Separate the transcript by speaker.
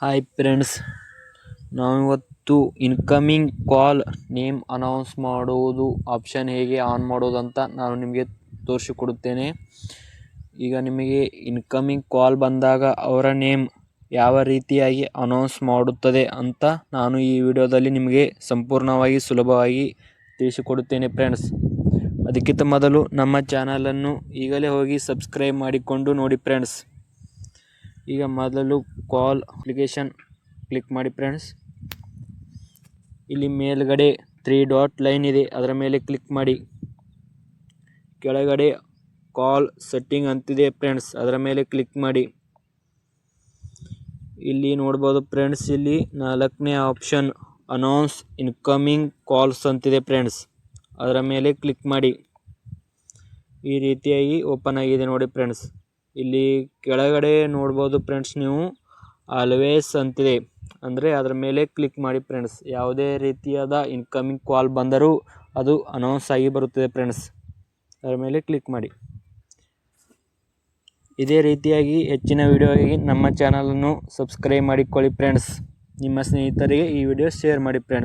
Speaker 1: Hi friends, ನಾವಿವತ್ತು incoming call name announce ಮಾಡುವುದು option ಹೇಗೆ ಆನ್ ಮಾಡೋದು ಅಂತ ನಾನು ನಿಮಗೆ ತೋರಿಸಿಕೊಡುತ್ತೇನೆ. ಈಗ ನಿಮಗೆ ಇನ್ಕಮಿಂಗ್ ಕಾಲ್ ಬಂದಾಗ ಅವರ ನೇಮ್ ಯಾವ ರೀತಿಯಾಗಿ ಅನೌನ್ಸ್ ಮಾಡುತ್ತದೆ ಅಂತ ನಾನು ಈ ವಿಡಿಯೋದಲ್ಲಿ ನಿಮಗೆ ಸಂಪೂರ್ಣವಾಗಿ ಸುಲಭವಾಗಿ ತಿಳಿಸಿಕೊಡುತ್ತೇನೆ ಫ್ರೆಂಡ್ಸ್. ಅದಕ್ಕಿಂತ ಮೊದಲು ನಮ್ಮ ಚಾನಲನ್ನು ಈಗಲೇ ಹೋಗಿ ಸಬ್ಸ್ಕ್ರೈಬ್ ಮಾಡಿಕೊಂಡು ನೋಡಿ ಫ್ರೆಂಡ್ಸ್. ಈಗ ಮೊದಲು ಕಾಲ್ ಅಪ್ಲಿಕೇಶನ್ ಕ್ಲಿಕ್ ಮಾಡಿ ಫ್ರೆಂಡ್ಸ್. ಇಲ್ಲಿ ಮೇಲ್ಗಡೆ 3 ಡಾಟ್ ಲೈನ್ ಇದೆ, ಅದರ ಮೇಲೆ ಕ್ಲಿಕ್ ಮಾಡಿ. ಕೆಳಗಡೆ ಕಾಲ್ ಸೆಟ್ಟಿಂಗ್ ಅಂತಿದೆ ಫ್ರೆಂಡ್ಸ್, ಅದರ ಮೇಲೆ ಕ್ಲಿಕ್ ಮಾಡಿ. ಇಲ್ಲಿ ನೋಡ್ಬೋದು ಫ್ರೆಂಡ್ಸ್, ಇಲ್ಲಿ 4ನೇ ಆಪ್ಷನ್ ಅನೌನ್ಸ್ ಇನ್ಕಮಿಂಗ್ ಕಾಲ್ಸ್ ಅಂತಿದೆ ಫ್ರೆಂಡ್ಸ್, ಅದರ ಮೇಲೆ ಕ್ಲಿಕ್ ಮಾಡಿ. ಈ ರೀತಿಯಾಗಿ ಓಪನ್ ಆಗಿದೆ ನೋಡಿ ಫ್ರೆಂಡ್ಸ್. ಇಲ್ಲಿ ಕೆಳಗಡೆ ನೋಡ್ಬೋದು ಫ್ರೆಂಡ್ಸ್, ನೀವು ಆಲ್ವೇಸ್ ಅಂತಿದೆ, ಅಂದರೆ ಅದರ ಮೇಲೆ ಕ್ಲಿಕ್ ಮಾಡಿ ಫ್ರೆಂಡ್ಸ್. ಯಾವುದೇ ರೀತಿಯಾದ ಇನ್ಕಮಿಂಗ್ ಕಾಲ್ ಬಂದರೂ ಅದು ಅನೌನ್ಸ್ ಆಗಿ ಬರುತ್ತದೆ ಫ್ರೆಂಡ್ಸ್, ಅದರ ಮೇಲೆ ಕ್ಲಿಕ್ ಮಾಡಿ. ಇದೇ ರೀತಿಯಾಗಿ ಹೆಚ್ಚಿನ ವಿಡಿಯೋಗಾಗಿ ನಮ್ಮ ಚಾನಲನ್ನು ಸಬ್ಸ್ಕ್ರೈಬ್ ಮಾಡಿಕೊಳ್ಳಿ ಫ್ರೆಂಡ್ಸ್. ನಿಮ್ಮ ಸ್ನೇಹಿತರಿಗೆ ಈ ವಿಡಿಯೋ ಶೇರ್ ಮಾಡಿ ಫ್ರೆಂಡ್ಸ್.